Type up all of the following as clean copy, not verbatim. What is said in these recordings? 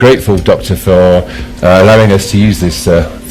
grateful, Doctor, for allowing us to use this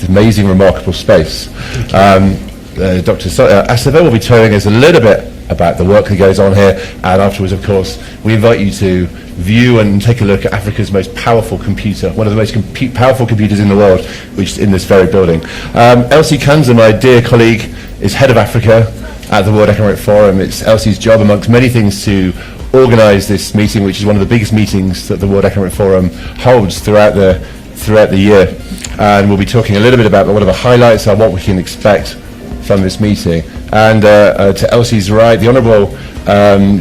amazing, remarkable space. Dr. Asava will be telling us a little bit about the work that goes on here, and afterwards, of course, we invite you to view and take a look at Africa's most powerful computer, one of the most powerful computers in the world, which is in this very building. Elsie Kanza, my dear colleague, is head of Africa at the World Economic Forum. It's Elsie's job, amongst many things, to organise this meeting, which is one of the biggest meetings that the World Economic Forum holds throughout the year. And we'll be talking a little bit about what are the highlights and what we can expect from this meeting. And to Elsie's right, the Honourable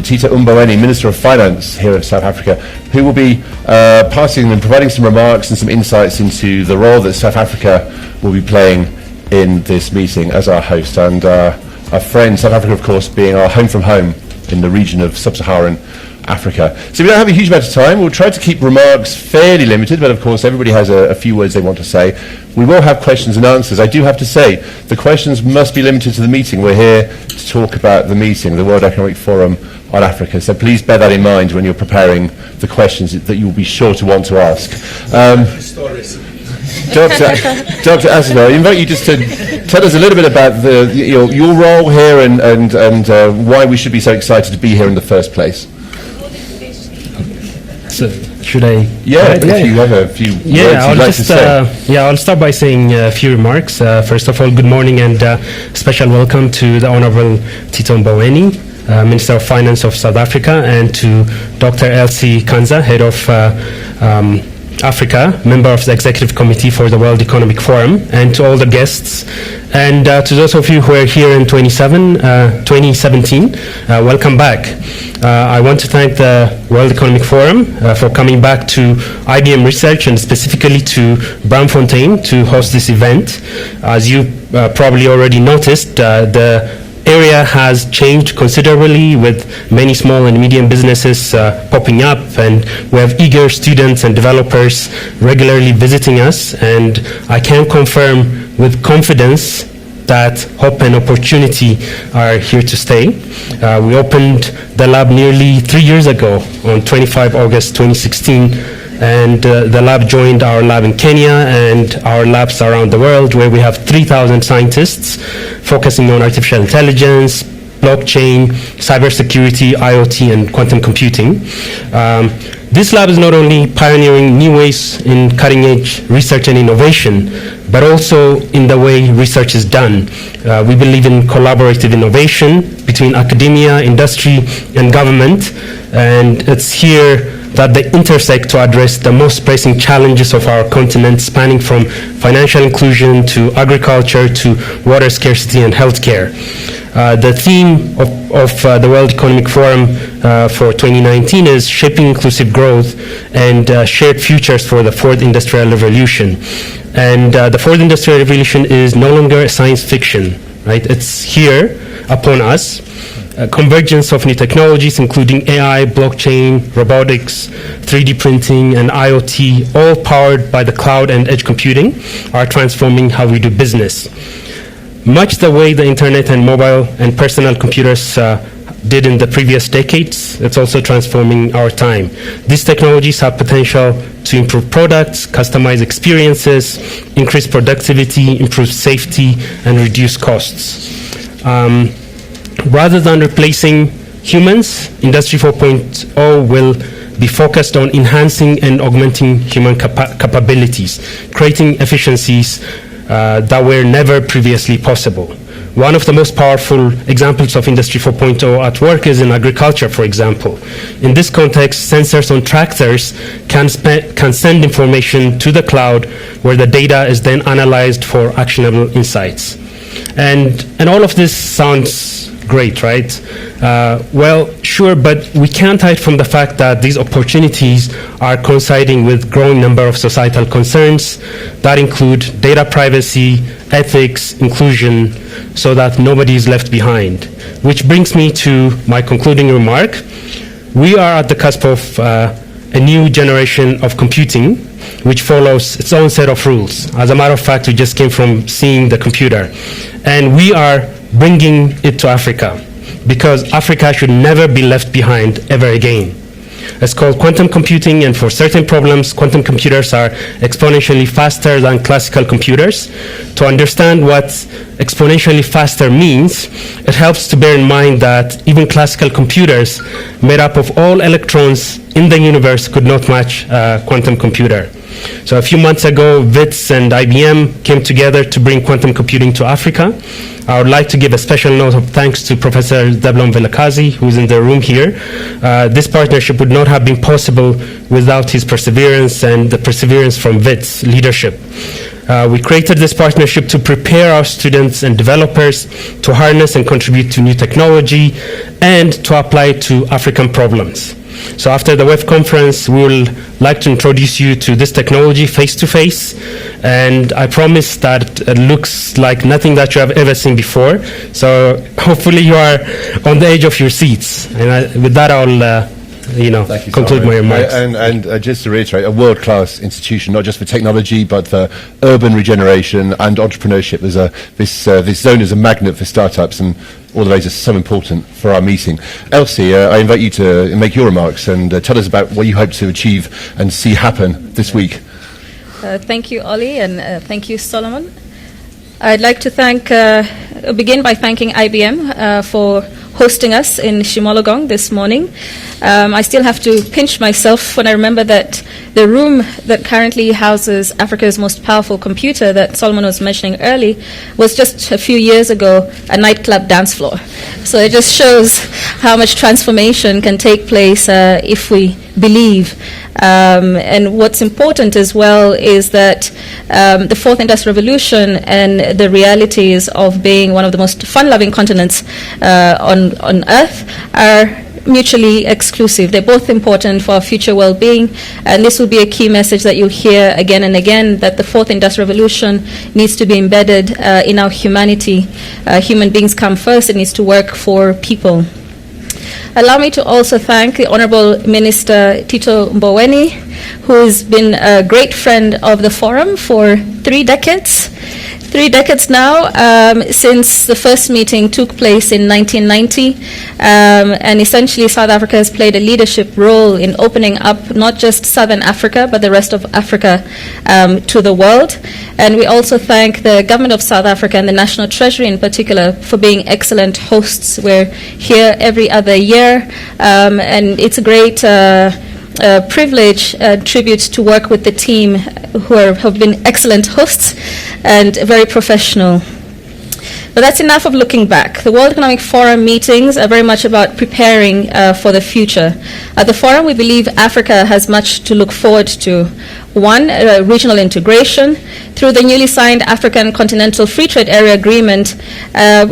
Tito Mboweni, Minister of Finance here in South Africa, who will be passing and providing some remarks and some insights into the role that South Africa will be playing in this meeting as our host. And our friend, South Africa, of course, being our home from home in the region of sub-Saharan Africa. So we don't have a huge amount of time. We'll try to keep remarks fairly limited, but of course everybody has a few words they want to say. We will have questions and answers. I do have to say, the questions must be limited to the meeting. We're here to talk about the meeting, the World Economic Forum on Africa. So please bear that in mind when you're preparing the questions that you'll be sure to want to ask. Dr. Asava, I invite you just to tell us a little bit about your role here and why we should be so excited to be here in the first place. So should I? Yeah, if you have a few words you'd like to say. I'll start by saying a few remarks. First of all, good morning and special welcome to the Honourable Tito Mboweni, Minister of Finance of South Africa, and to Dr. Elsie Kanza, Head of Africa, member of the Executive Committee for the World Economic Forum, and to all the guests, and to those of you who are here in 2017, welcome back. I want to thank the World Economic Forum for coming back to IBM Research and specifically to Braamfontein to host this event. As you probably already noticed, the area has changed considerably, with many small and medium businesses popping up, and we have eager students and developers regularly visiting us, and I can confirm with confidence that hope and opportunity are here to stay. We opened the lab nearly 3 years ago on 25 August 2016, and the lab joined our lab in Kenya and our labs around the world, where we have 3,000 scientists focusing on artificial intelligence, blockchain, cybersecurity, IoT, and quantum computing. This lab is not only pioneering new ways in cutting-edge research and innovation, but also in the way research is done. We believe in collaborative innovation between academia, industry, and government, and it's here that they intersect to address the most pressing challenges of our continent, spanning from financial inclusion to agriculture to water scarcity and healthcare. The theme of the World Economic Forum for 2019 is Shaping Inclusive Growth and Shared Futures for the Fourth Industrial Revolution. And the Fourth Industrial Revolution is no longer a science fiction, right? It's here upon us. Convergence of new technologies, including AI, blockchain, robotics, 3D printing, and IoT, all powered by the cloud and edge computing, are transforming how we do business. Much the way the internet and mobile and personal computers did in the previous decades, it's also transforming our time. These technologies have potential to improve products, customize experiences, increase productivity, improve safety, and reduce costs. Rather than replacing humans, Industry 4.0 will be focused on enhancing and augmenting human capabilities, creating efficiencies that were never previously possible. One of the most powerful examples of Industry 4.0 at work is in agriculture, for example. In this context, sensors on tractors can send information to the cloud, where the data is then analyzed for actionable insights. And all of this sounds great, right? Well, sure, but we can't hide from the fact that these opportunities are coinciding with growing number of societal concerns that include data privacy, ethics, inclusion, so that nobody is left behind. Which brings me to my concluding remark. We are at the cusp of a new generation of computing, which follows its own set of rules. As a matter of fact, we just came from seeing the computer. And we are bringing it to Africa, because Africa should never be left behind ever again. It's called quantum computing, and for certain problems, quantum computers are exponentially faster than classical computers. To understand what exponentially faster means, it helps to bear in mind that even classical computers made up of all electrons in the universe could not match a quantum computer. So a few months ago, WITS and IBM came together to bring quantum computing to Africa. I would like to give a special note of thanks to Professor Zablon Velakazi, who is in the room here. This partnership would not have been possible without his perseverance and the perseverance from WITS leadership. We created this partnership to prepare our students and developers to harness and contribute to new technology and to apply it to African problems. So after the WEF conference, we will like to introduce you to this technology face-to-face, and I promise that it looks like nothing that you have ever seen before. So hopefully you are on the edge of your seats. And with that, I'll conclude my remarks. And just to reiterate, a world-class institution, not just for technology, but for urban regeneration and entrepreneurship. This zone is a magnet for startups, and all of those are so important for our meeting. Elsie, I invite you to make your remarks and tell us about what you hope to achieve and see happen this week. Thank you, Ollie, and thank you, Solomon. I'd like to begin by thanking IBM for hosting us in Shimologong this morning. I still have to pinch myself when I remember that the room that currently houses Africa's most powerful computer that Solomon was mentioning early was just a few years ago a nightclub dance floor. So it just shows how much transformation can take place if we believe. And what's important as well is that the fourth industrial revolution and the realities of being one of the most fun-loving continents on Earth are mutually exclusive. They're both important for our future well-being, and this will be a key message that you'll hear again and again, that the fourth industrial revolution needs to be embedded in our humanity. Human beings come first. It needs to work for people. Allow me to also thank the Honorable Minister Tito Mboweni, who has been a great friend of the forum for 3 decades. 3 decades now, since the first meeting took place in 1990, and essentially South Africa has played a leadership role in opening up not just Southern Africa, but the rest of Africa to the world. And we also thank the Government of South Africa and the National Treasury in particular for being excellent hosts. We're here every other year, and it's a great privilege, tribute to work with the team who have been excellent hosts and very professional. But that's enough of looking back. The World Economic Forum meetings are very much about preparing for the future. At the forum, we believe Africa has much to look forward to. One, regional integration. Through the newly signed African Continental Free Trade Area Agreement,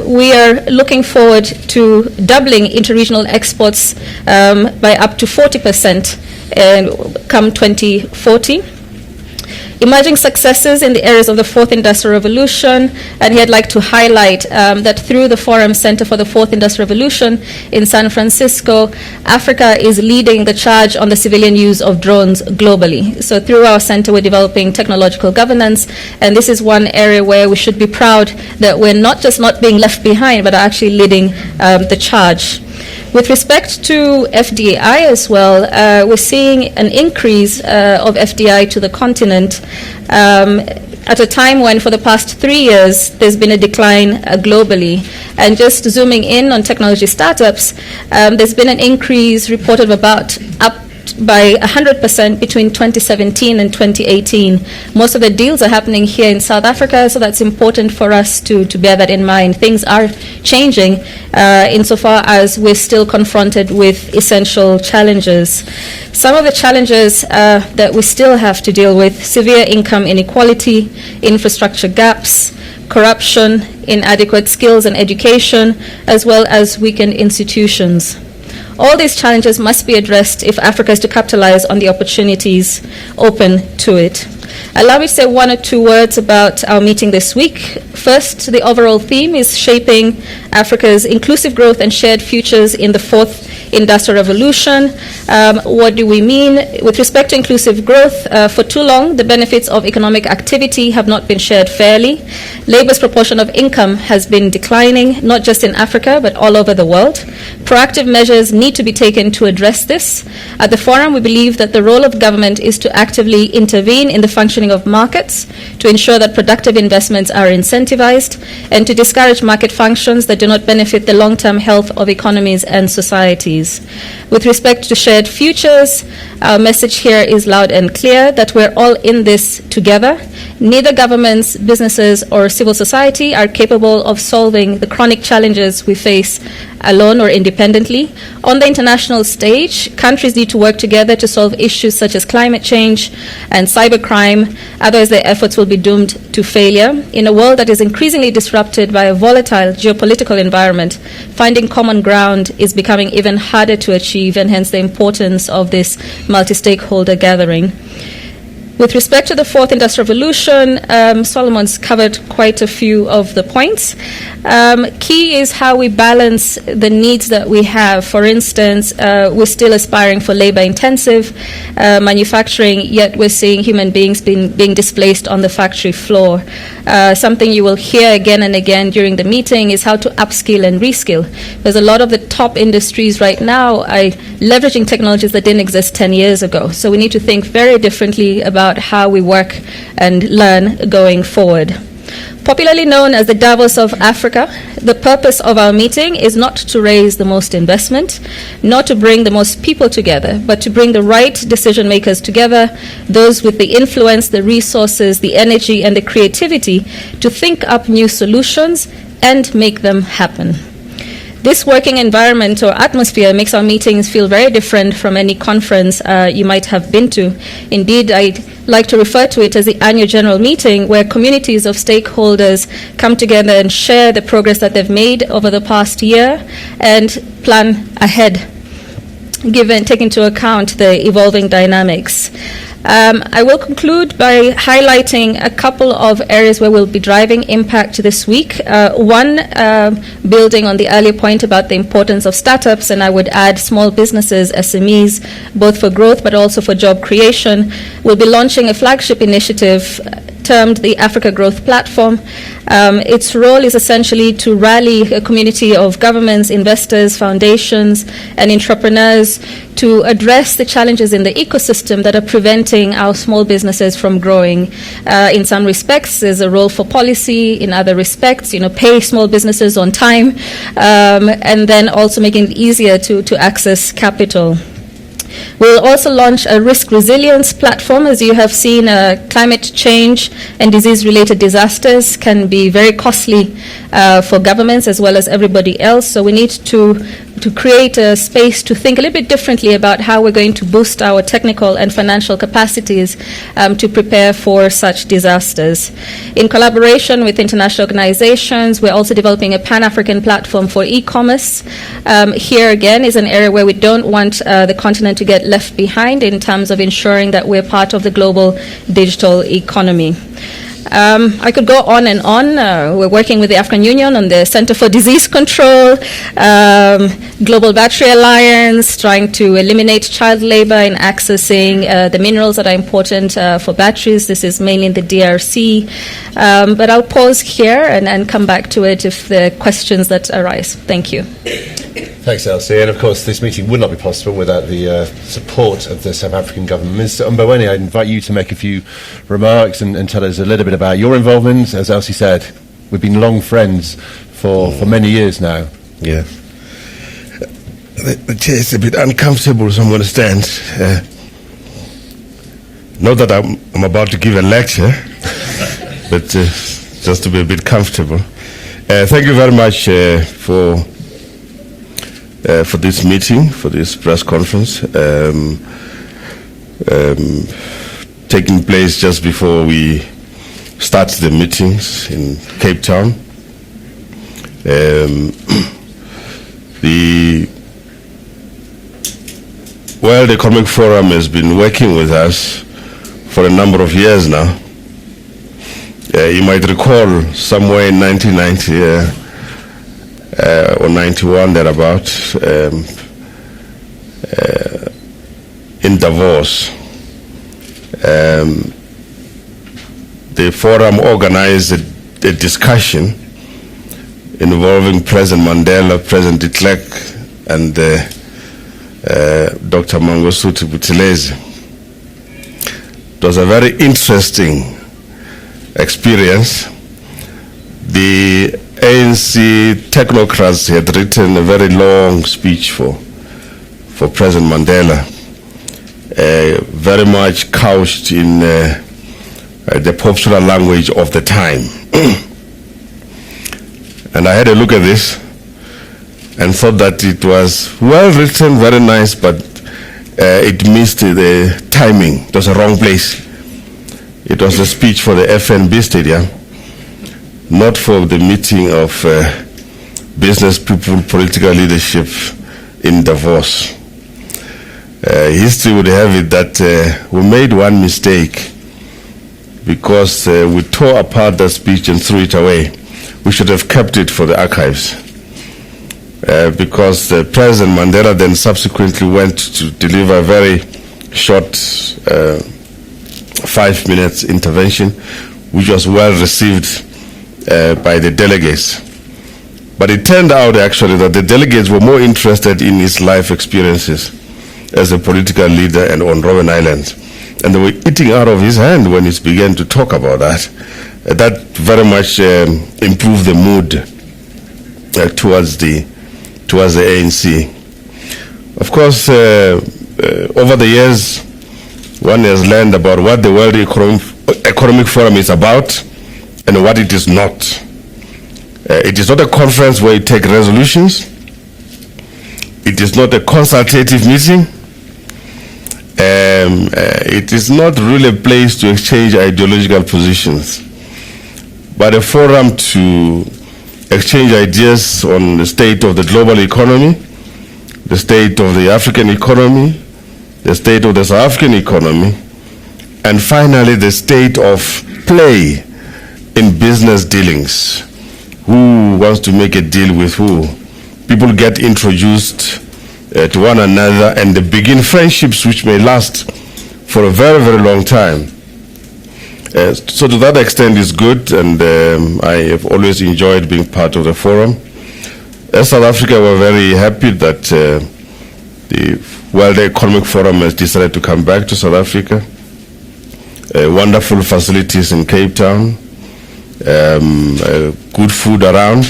we are looking forward to doubling interregional exports by up to 40% come 2040. Emerging successes in the areas of the Fourth Industrial Revolution, and here I'd like to highlight that through the Forum Center for the Fourth Industrial Revolution in San Francisco, Africa is leading the charge on the civilian use of drones globally. So through our center, we're developing technological governance, and this is one area where we should be proud that we're not just not being left behind, but are actually leading the charge. With respect to FDI as well, we're seeing an increase of FDI to the continent at a time when for the past 3 years there's been a decline globally. And just zooming in on technology startups, there's been an increase reported of about up by 100% between 2017 and 2018. Most of the deals are happening here in South Africa, so that's important for us to bear that in mind. Things are changing insofar as we're still confronted with essential challenges. Some of the challenges that we still have to deal with: severe income inequality, infrastructure gaps, corruption, inadequate skills and education, as well as weakened institutions. All these challenges must be addressed if Africa is to capitalize on the opportunities open to it. Allow me to say 1 or 2 words about our meeting this week. First, the overall theme is shaping Africa's inclusive growth and shared futures in the fourth industrial revolution. What do we mean? With respect to inclusive growth, for too long, the benefits of economic activity have not been shared fairly. Labor's proportion of income has been declining, not just in Africa, but all over the world. Proactive measures need to be taken to address this. At the forum, we believe that the role of government is to actively intervene in the functioning of markets, to ensure that productive investments are incentivized, and to discourage market functions that do not benefit the long-term health of economies and societies. With respect to shared futures, our message here is loud and clear that we're all in this together. Neither governments, businesses, or civil society are capable of solving the chronic challenges we face alone or independently. On the international stage, countries need to work together to solve issues such as climate change and cybercrime, otherwise their efforts will be doomed to failure. In a world that is increasingly disrupted by a volatile geopolitical environment, finding common ground is becoming even harder to achieve, and hence the importance of this multi-stakeholder gathering. With respect to the fourth industrial revolution, Solomon's covered quite a few of the points. Key is how we balance the needs that we have. For instance, we're still aspiring for labor-intensive manufacturing, yet we're seeing human beings being displaced on the factory floor. Something you will hear again and again during the meeting is how to upskill and reskill. Because a lot of the top industries right now are leveraging technologies that didn't exist 10 years ago. So we need to think very differently about how we work and learn going forward. Popularly known as the Davos of Africa, the purpose of our meeting is not to raise the most investment, not to bring the most people together, but to bring the right decision makers together, those with the influence, the resources, the energy, and the creativity to think up new solutions and make them happen. This working environment or atmosphere makes our meetings feel very different from any conference you might have been to. Indeed, I like to refer to it as the annual general meeting, where communities of stakeholders come together and share the progress that they've made over the past year and plan ahead, take into account the evolving dynamics. I will conclude by highlighting a couple of areas where we'll be driving impact this week. One, building on the earlier point about the importance of startups, and I would add small businesses, SMEs, both for growth but also for job creation. We'll be launching a flagship initiative termed the Africa Growth Platform. Its role is essentially to rally a community of governments, investors, foundations, and entrepreneurs to address the challenges in the ecosystem that are preventing our small businesses from growing. In some respects, there's a role for policy. In other respects, pay small businesses on time, and then also making it easier to access capital. We'll also launch a risk resilience platform. As you have seen, climate change and disease-related disasters can be very costly for governments as well as everybody else. So we need to create a space to think a little bit differently about how we're going to boost our technical and financial capacities to prepare for such disasters. In collaboration with international organizations, we're also developing a Pan-African platform for e-commerce. Here again is an area where we don't want the continent to get left behind in terms of ensuring that we're part of the global digital economy. I could go on and on. We're working with the African Union on the Center for Disease Control, Global Battery Alliance, trying to eliminate child labor in accessing the minerals that are important for batteries. This is mainly in the DRC. But I'll pause here and come back to it if there are questions that arise. Thank you. Thanks, Elsie. And of course, this meeting would not be possible without the support of the South African government. Minister Mboweni, I invite you to make a few remarks and tell us a little bit about your involvement. As Elsie said, we've been long friends for many years now. Yeah. The chair is a bit uncomfortable, so I'm going to stand. Not that I'm about to give a lecture, but just to be a bit comfortable. Thank you very much for this meeting, for this press conference, taking place just before we start the meetings in Cape Town. The World Economic Forum has been working with us for a number of years now. You might recall somewhere in 1990 or 91 thereabout, in Davos. The forum organized a discussion involving President Mandela, President-elect, and Dr. Mangosuthu Buthelezi. It was a very interesting experience. The ANC technocrats had written a very long speech for President Mandela, very much couched in the popular language of the time. And I had a look at this and thought that it was well written, very nice, but it missed the timing. It was a wrong place. It was a speech for the FNB Stadium, not for the meeting of business people, political leadership in Davos. History would have it that we made one mistake because we tore apart the speech and threw it away. We should have kept it for the archives. Because President Mandela then subsequently went to deliver a very short 5 minutes intervention, which was well received by the delegates. But it turned out actually that the delegates were more interested in his life experiences as a political leader and on Robben Island. And they were eating out of his hand when he began to talk about that. That very much improved the mood towards the ANC. Of course, over the years, one has learned about what the World Economic Forum is about and what it is not. It is not a conference where you take resolutions. It is not a consultative meeting. It is not really a place to exchange ideological positions, but a forum to exchange ideas on the state of the global economy, the state of the African economy, the state of the South African economy, and finally the state of play in business dealings. Who wants to make a deal with who? People get introduced to one another and they begin friendships which may last for a very, very long time. So to that extent it's good, and I have always enjoyed being part of the forum. As South Africa, we're very happy that the World Economic Forum has decided to come back to South Africa. Wonderful facilities in Cape Town, good food around.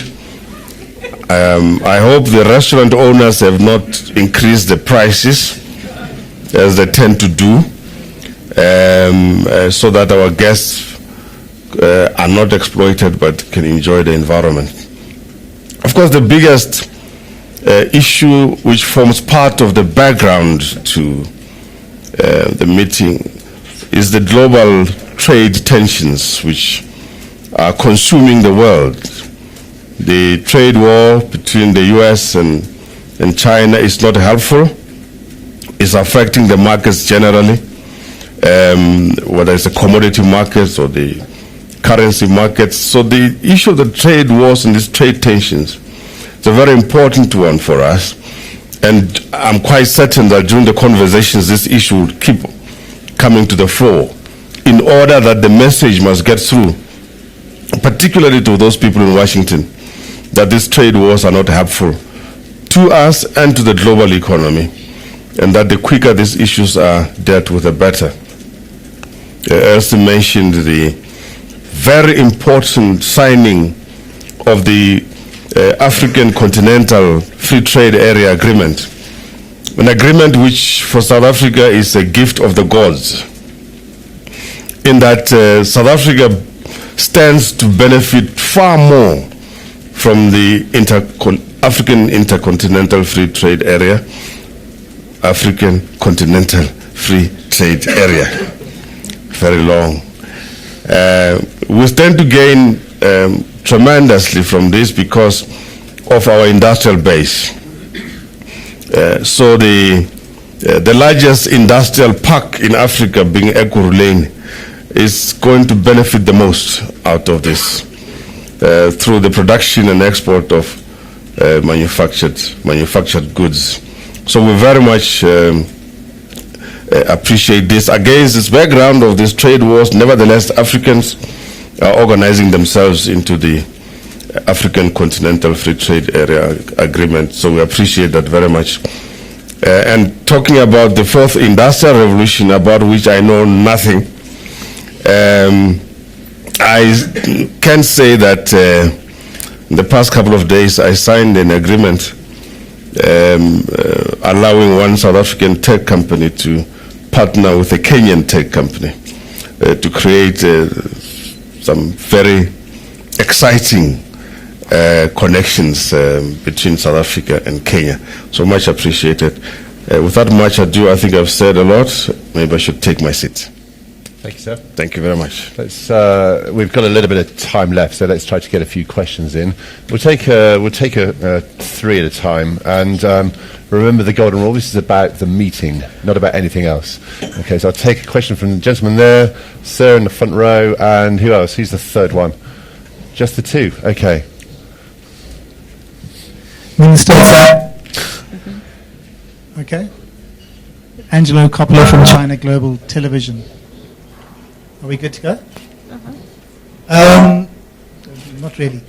I hope the restaurant owners have not increased the prices as they tend to do, so that our guests are not exploited but can enjoy the environment. Of course, the biggest issue which forms part of the background to the meeting is the global trade tensions which are consuming the world. The trade war between the US and China is not helpful. It's affecting the markets generally, whether it's the commodity markets or the currency markets. So the issue of the trade wars and these trade tensions is a very important one for us. And I'm quite certain that during the conversations this issue will keep coming to the fore in order that the message must get through, particularly to those people in Washington, that these trade wars are not helpful to us and to the global economy, and that the quicker these issues are dealt with, the better. Elsie mentioned the very important signing of the African Continental Free Trade Area Agreement, an agreement which for South Africa is a gift of the gods, in that South Africa stands to benefit far more from the African Intercontinental Free Trade Area, African Continental Free Trade Area. Very long. We stand to gain tremendously from this because of our industrial base. So the largest industrial park in Africa, being Ekurhuleni, is going to benefit the most out of this through the production and export of manufactured goods. So we very much appreciate this. Against this background of these trade wars, nevertheless, Africans are organizing themselves into the African Continental Free Trade Area Agreement. So we appreciate that very much. And talking about the fourth industrial revolution, about which I know nothing, I can say that in the past couple of days I signed an agreement allowing one South African tech company to partner with a Kenyan tech company to create some very exciting connections between South Africa and Kenya. So much appreciated. Without much ado, I think I've said a lot. Maybe I should take my seat. Thank you, sir. Thank you very much. Let's, we've got a little bit of time left, so let's try to get a few questions in. We'll take three at a time, and remember the golden rule. This is about the meeting, not about anything else. Okay, so I'll take a question from the gentleman there, sir in the front row, and who else? Who's the third one? Just the two. Okay. Minister. Okay. Angelo Coppola from China Global Television. Are we good to go? Not really.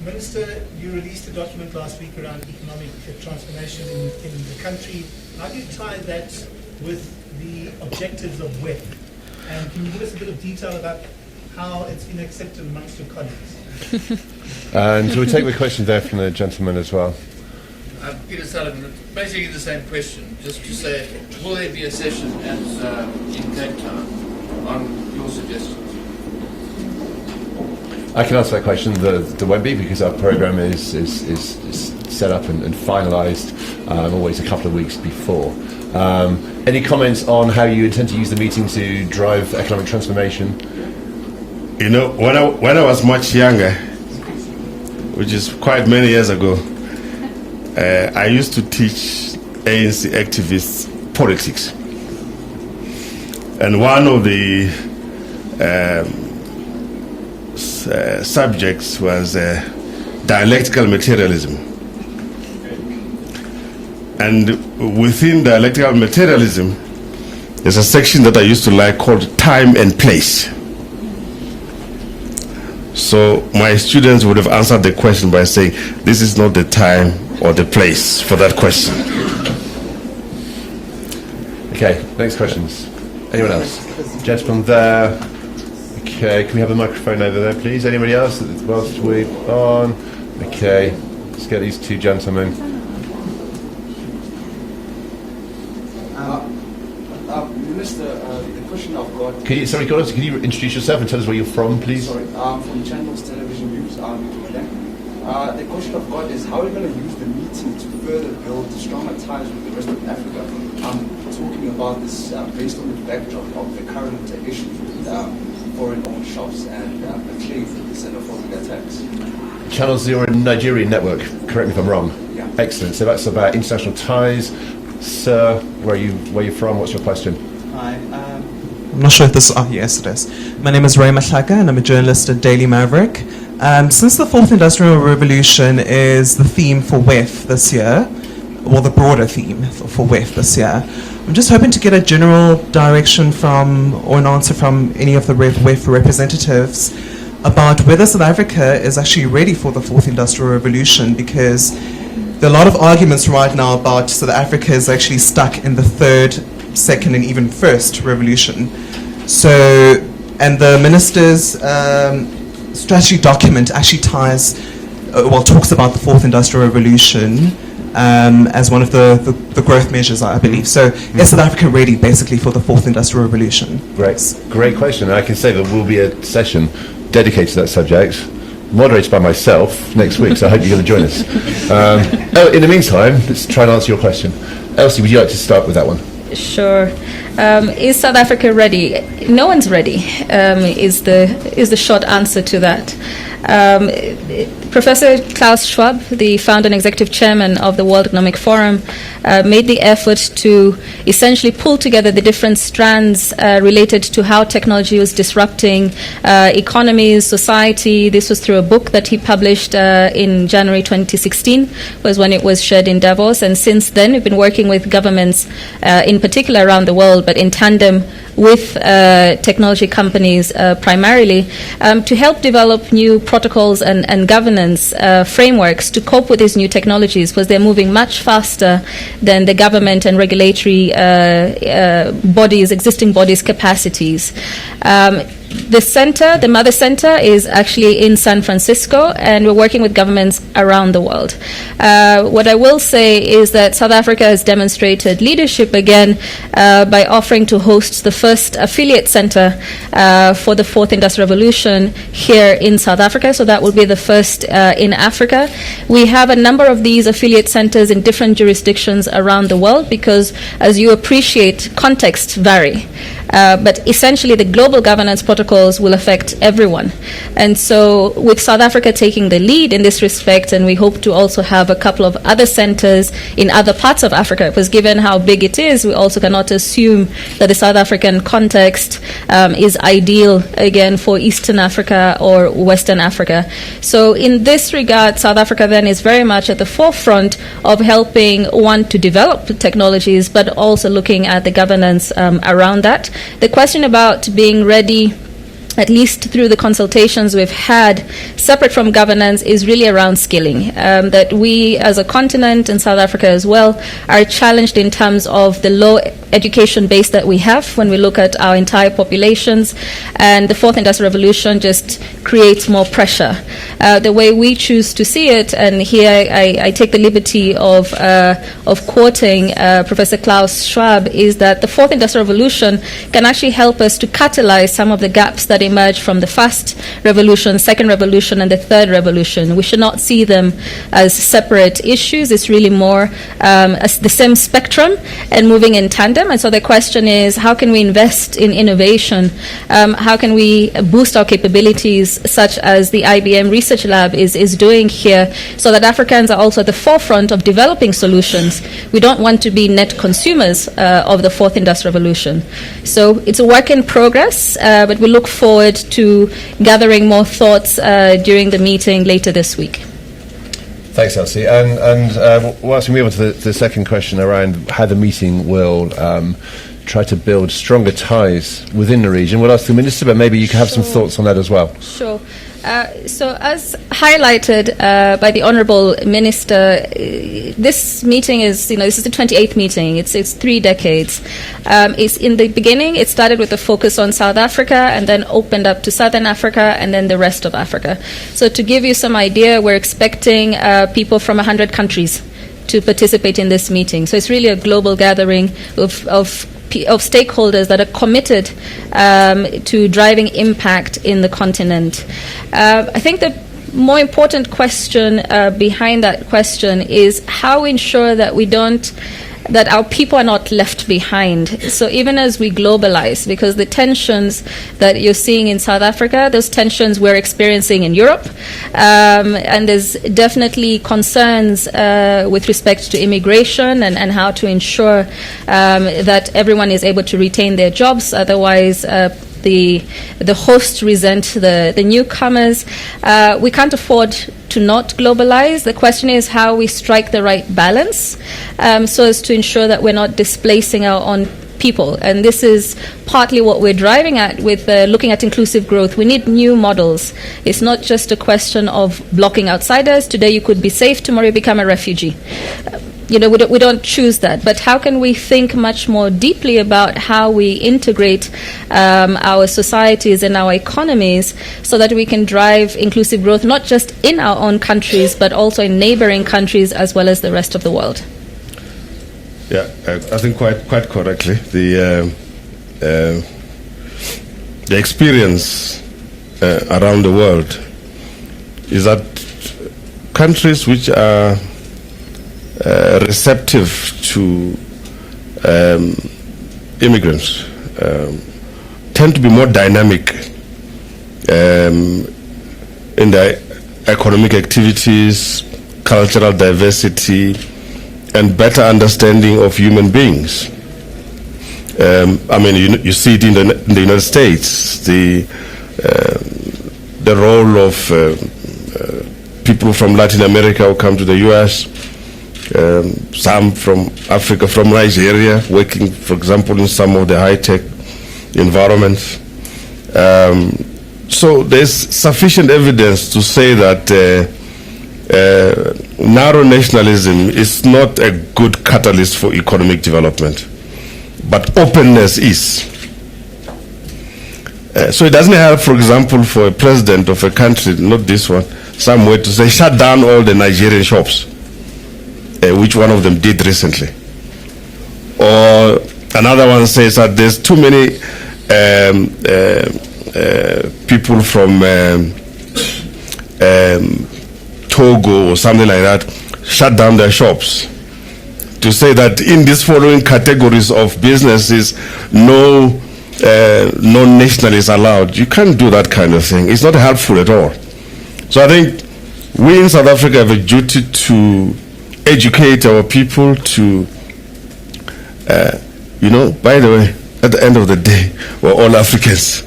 Minister, you released a document last week around economic transformation in the country. How do you tie that with the objectives of WEF? And can you give us a bit of detail about how it's been accepted amongst your colleagues? And we'll take the question there from the gentleman as well. Peter Sullivan, basically the same question, just to say, will there be a session in Cape Town on your suggestions? I can answer that question. There won't be, because our program is set up and finalised always a couple of weeks before. Any comments on how you intend to use the meeting to drive economic transformation? You know, when I was much younger, which is quite many years ago, I used to teach ANC activists politics. And one of the subjects was dialectical materialism. And within dialectical materialism, there's a section that I used to like called time and place. So my students would have answered the question by saying, this is not the time or the place for that question. Okay, next questions. Anyone else? Gentleman there. Okay, can we have a microphone over there, please? Anybody else whilst we're on? Okay, let's get these two gentlemen. Minister, the question I've got... Can you introduce yourself and tell us where you're from, please? Sorry, from Channels Television News. The question I've got is, how are we going to use the meeting to further build stronger ties with the rest of Africa? I'm talking about this based on the backdrop of the current issues with foreign-owned shops and the claims of the xenophobic attacks. Channels, you're a Nigerian network, correct me if I'm wrong. Yeah. Excellent, so that's about international ties. Sir, where are you from? What's your question? Hi, I'm not sure if this is... yes, it is. My name is Ray Mahlaka, and I'm a journalist at Daily Maverick. Since the Fourth Industrial Revolution is the theme for WEF this year, or the broader theme for WEF this year, I'm just hoping to get a general direction from, or an answer from any of the WEF representatives about whether South Africa is actually ready for the Fourth Industrial Revolution, because there are a lot of arguments right now about South Africa is actually stuck in the third, second, and even first revolution. So, and the minister's strategy document actually ties, talks about the Fourth Industrial Revolution as one of the growth measures, I believe. So, is South Africa ready, basically, for the Fourth Industrial Revolution? Great question. And I can say there will be a session dedicated to that subject, moderated by myself next week, so I hope you're going to join us. In the meantime, let's try and answer your question. Elsie, would you like to start with that one? Sure. Is South Africa ready? No one's ready, is the short answer to that. Professor Klaus Schwab, the founder and executive chairman of the World Economic Forum, made the effort to essentially pull together the different strands related to how technology was disrupting economies, society. This was through a book that he published in January 2016, was when it was shared in Davos. And since then, we've been working with governments, in particular around the world, but in tandem with technology companies primarily, to help develop new protocols and governance frameworks to cope with these new technologies, because they're moving much faster than the government and regulatory existing bodies' capacities. The center, the mother center, is actually in San Francisco, and we're working with governments around the world. What I will say is that South Africa has demonstrated leadership again by offering to host the first affiliate center for the fourth industrial revolution here in South Africa. So that will be the first in Africa. We have a number of these affiliate centers in different jurisdictions around the world because, as you appreciate, contexts vary. But essentially, the global governance protocols will affect everyone. And so with South Africa taking the lead in this respect, and we hope to also have a couple of other centers in other parts of Africa, because given how big it is, we also cannot assume that the South African context is ideal, again, for Eastern Africa or Western Africa. So in this regard, South Africa then is very much at the forefront of helping, one, to develop technologies, but also looking at the governance around that. The question about being ready, at least through the consultations we've had, separate from governance, is really around skilling. That we as a continent, and South Africa as well, are challenged in terms of the low education base that we have when we look at our entire populations, and the fourth industrial revolution just creates more pressure. The way we choose to see it, and here I take the liberty of quoting Professor Klaus Schwab, is that the fourth industrial revolution can actually help us to catalyze some of the gaps that emerged from the first revolution, second revolution, and the third revolution. We should not see them as separate issues. It's really more as the same spectrum and moving in tandem. And so the question is, how can we invest in innovation? How can we boost our capabilities, such as the IBM Research Lab is doing here, so that Africans are also at the forefront of developing solutions? We don't want to be net consumers of the fourth industrial revolution. So it's a work in progress, but we look forward to gathering more thoughts during the meeting later this week. Thanks, Elsie. And whilst we move on to the second question around how the meeting will try to build stronger ties within the region, we'll ask the Minister, but maybe you can have some thoughts on that as well. Sure. So as highlighted by the Honourable Minister, this meeting is, this is the 28th meeting. It's 3 decades. It's in the beginning, it started with a focus on South Africa and then opened up to Southern Africa and then the rest of Africa. So to give you some idea, we're expecting people from 100 countries to participate in this meeting. So it's really a global gathering of stakeholders that are committed to driving impact in the continent. I think the more important question behind that question is how we ensure that that our people are not left behind. So even as we globalize, because the tensions that you're seeing in South Africa, those tensions we're experiencing in Europe, and there's definitely concerns with respect to immigration and how to ensure that everyone is able to retain their jobs. Otherwise, the hosts resent the newcomers. We can't afford to not globalize. The question is how we strike the right balance so as to ensure that we're not displacing our own people. And this is partly what we're driving at with looking at inclusive growth. We need new models. It's not just a question of blocking outsiders. Today you could be safe, tomorrow you become a refugee. We don't choose that. But how can we think much more deeply about how we integrate our societies and our economies so that we can drive inclusive growth, not just in our own countries, but also in neighboring countries as well as the rest of the world? Yeah, I think quite correctly. The experience around the world is that countries which are receptive to immigrants tend to be more dynamic in their economic activities, cultural diversity, and better understanding of human beings. I mean, you see it in the United States, the role of people from Latin America who come to the U.S., some from Africa, from Nigeria, working, for example, in some of the high-tech environments. So there's sufficient evidence to say that narrow nationalism is not a good catalyst for economic development, but openness is. So it doesn't help, for example, for a president of a country, not this one, somewhere to say, shut down all the Nigerian shops, which one of them did recently. Or another one says that there's too many people from Togo or something like that, shut down their shops. To say that in these following categories of businesses, no nationalists allowed. You can't do that kind of thing. It's not helpful at all. So I think we in South Africa have a duty to educate our people to, by the way, at the end of the day, we're all Africans.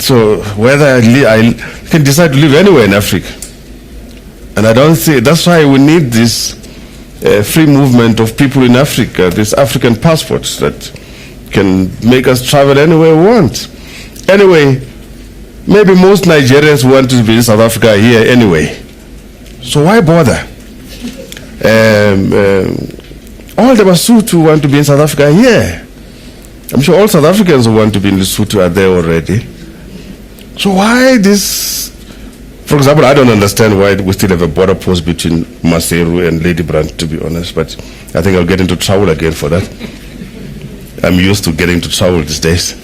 So whether I can decide to live anywhere in Africa. And I don't see, that's why we need this free movement of people in Africa, these African passports that can make us travel anywhere we want. Anyway, maybe most Nigerians want to be in South Africa here anyway. So why bother? All the Basotho want to be in South Africa here. I'm sure all South Africans who want to be in Lesotho are there already. So why this? For example, I don't understand why we still have a border post between Maseru and Ladybrand, to be honest, but I think I'll get into trouble again for that. I'm used to getting into trouble these days.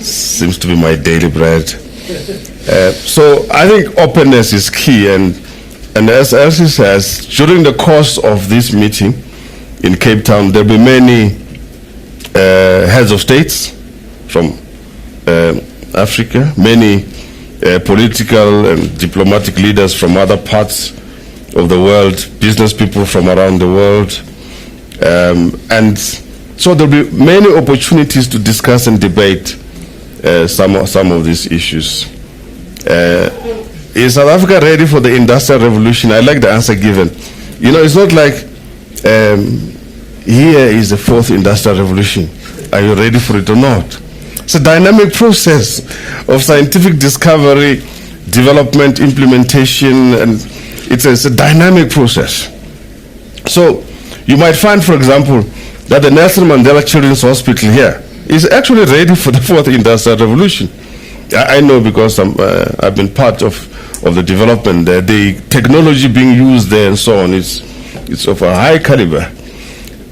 Seems to be my daily bread. So I think openness is key, and as Elsie says, during the course of this meeting in Cape Town, there'll be many heads of states from Africa, many political and diplomatic leaders from other parts of the world, business people from around the world, and so there'll be many opportunities to discuss and debate some of these issues. Is South Africa ready for the Industrial Revolution? I like the answer given. You know, it's not like here is the fourth Industrial Revolution. Are you ready for it or not? It's a dynamic process of scientific discovery, development, implementation, and it's a dynamic process. So you might find, for example, that the Nelson Mandela Children's Hospital here is actually ready for the fourth Industrial Revolution. I know because I've been part of the development there. The technology being used there and so on is of a high caliber.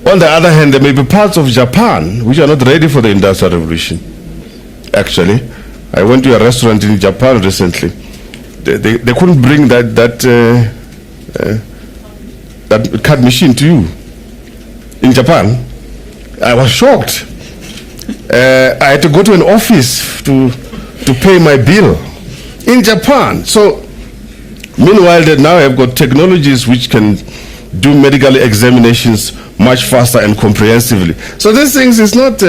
On the other hand, there may be parts of Japan which are not ready for the Industrial Revolution. Actually, I went to a restaurant in Japan recently. They couldn't bring that card machine to you in Japan. I was shocked. I had to go to an office to pay my bill in Japan. So, meanwhile, they now have got technologies which can do medical examinations much faster and comprehensively. So these things is not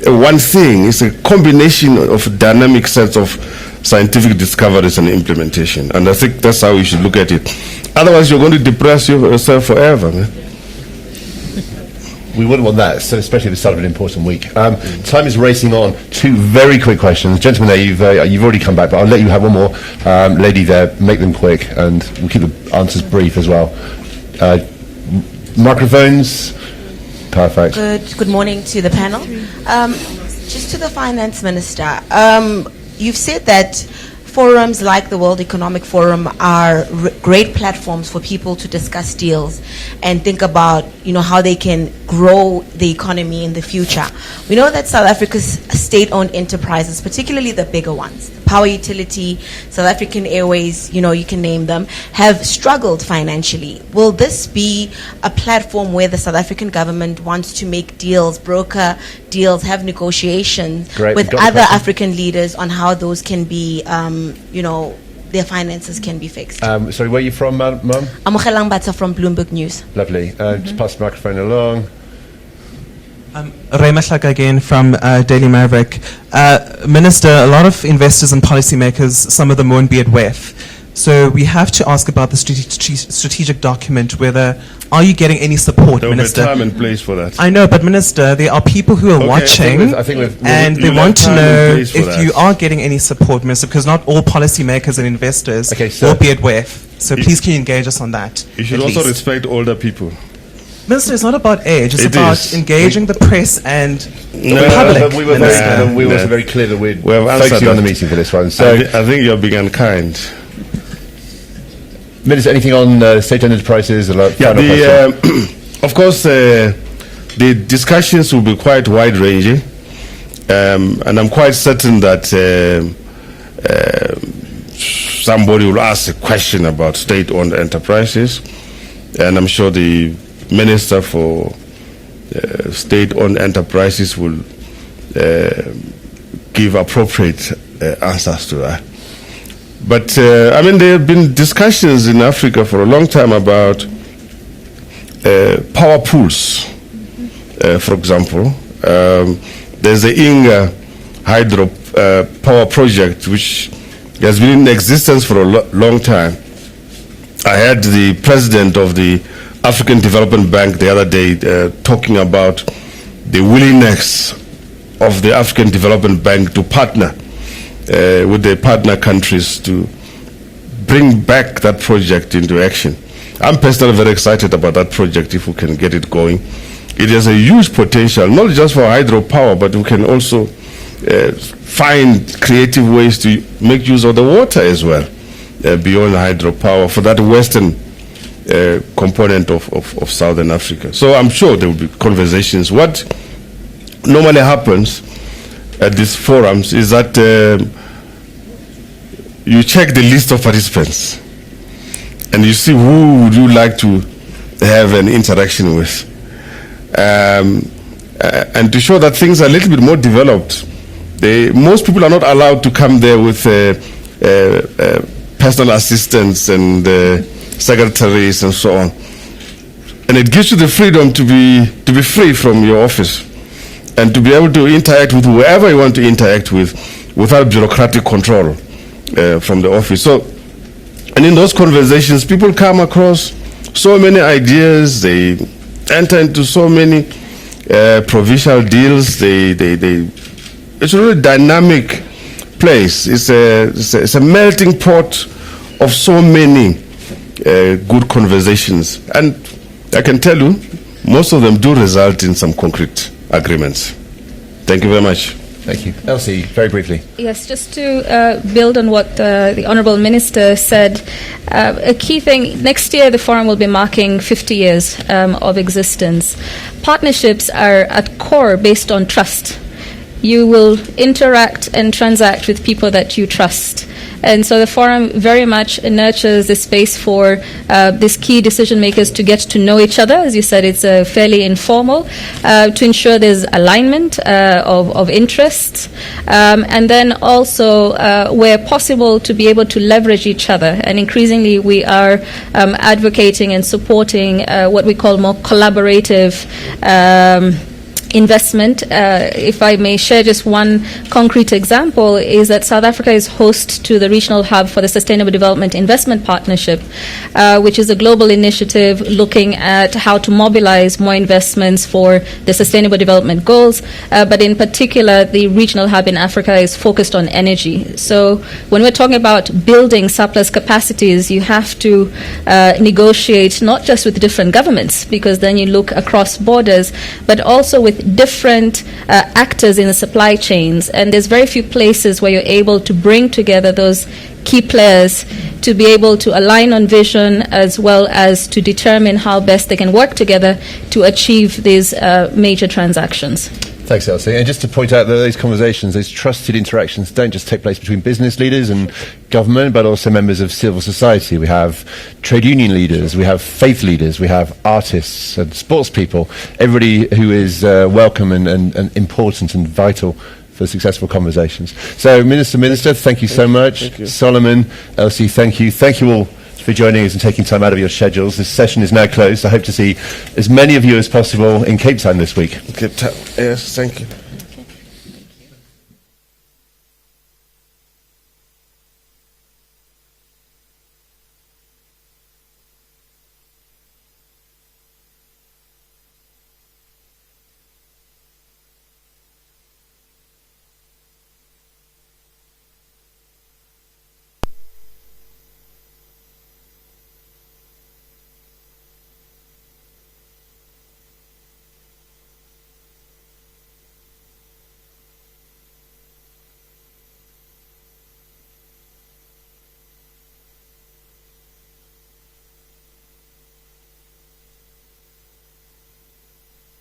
one thing. It's a combination of a dynamic set of scientific discoveries and implementation. And I think that's how we should look at it. Otherwise, you're going to depress yourself forever, man. We wouldn't want that, so especially at the start of an important week. Time is racing on. Two very quick questions. Gentlemen there, you've already come back, but I'll let you have one more. Lady there, make them quick, and we'll keep the answers brief as well. Microphones. Perfect. Good morning to the panel. Just to the Finance Minister, you've said that forums like the World Economic Forum are great platforms for people to discuss deals and think about, how they can grow the economy in the future. We know that South Africa's state-owned enterprises, particularly the bigger ones, the power utility, South African Airways, you can name them, have struggled financially. Will this be a platform where the South African government wants to make deals, broker deals, have negotiations with other African leaders on how those can be, their finances can be fixed? Sorry, where are you from, Mum? I'm Mogelang Batsa from Bloomberg News. Lovely. Just pass the microphone along. Ray Mahlaka again from Daily Maverick. Minister, a lot of investors and policymakers, some of them won't be at WEF. So we have to ask about the strategic document, are you getting any support, There will be Minister? time and place for that. I know, but Minister, there are people who are watching and they want to know if you are getting any support, Minister, because not all policymakers and investors will be at WEF. So please can you engage us on that? You should also respect older people. Minister, it's not about age, it's about engaging the press and the public. But we were very clear that we're focusing on the meeting for this one. So I think you're being unkind. Minister, anything on state-owned enterprises? Of course, the discussions will be quite wide-ranging, and I'm quite certain that somebody will ask a question about state-owned enterprises, and I'm sure the Minister for State-Owned Enterprises will give appropriate answers to that. But, there have been discussions in Africa for a long time about power pools, for example. There's the Inga hydro power project, which has been in existence for a long time. I had the president of the African Development Bank the other day talking about the willingness of the African Development Bank to partner with the partner countries to bring back that project into action. I'm personally very excited about that project if we can get it going. It has a huge potential, not just for hydropower, but we can also find creative ways to make use of the water as well, beyond hydropower, for that western component of Southern Africa. So I'm sure there will be conversations. What normally happens at these forums is that you check the list of participants and you see who would you like to have an interaction with, and to show that things are a little bit more developed. Most people are not allowed to come there with personal assistants and secretaries and so on, and it gives you the freedom to be free from your office and to be able to interact with whoever you want to interact with without bureaucratic control from the office. So, and in those conversations, people come across so many ideas. They enter into so many provincial deals. It's a really dynamic place. It's a melting pot of so many good conversations, and I can tell you, most of them do result in some concrete agreements. Thank you very much. Thank you. Elsie, very briefly. Yes, just to build on what the Honourable Minister said, a key thing, next year the forum will be marking 50 years of existence. Partnerships are at core based on trust. You will interact and transact with people that you trust. And so the forum very much nurtures the space for these key decision makers to get to know each other. As you said, it's fairly informal, to ensure there's alignment of interests, and then also where possible to be able to leverage each other. And increasingly we are advocating and supporting what we call more collaborative investment. If I may share just one concrete example, is that South Africa is host to the Regional Hub for the Sustainable Development Investment Partnership, which is a global initiative looking at how to mobilize more investments for the Sustainable Development Goals, but in particular the Regional Hub in Africa is focused on energy. So when we're talking about building surplus capacities, you have to negotiate not just with different governments, because then you look across borders, but also with different actors in the supply chains, and there's very few places where you're able to bring together those key players to be able to align on vision as well as to determine how best they can work together to achieve these major transactions. Thanks, Elsie. And just to point out that those conversations, those trusted interactions, don't just take place between business leaders and government, but also members of civil society. We have trade union leaders, we have faith leaders, we have artists and sports people, everybody who is welcome and important and vital for successful conversations. So, Minister, thank you so much. Thank you. Solomon, Elsie, thank you. Thank you all for joining us and taking time out of your schedules. This session is now closed. I hope to see as many of you as possible in Cape Town this week. Yes, thank you.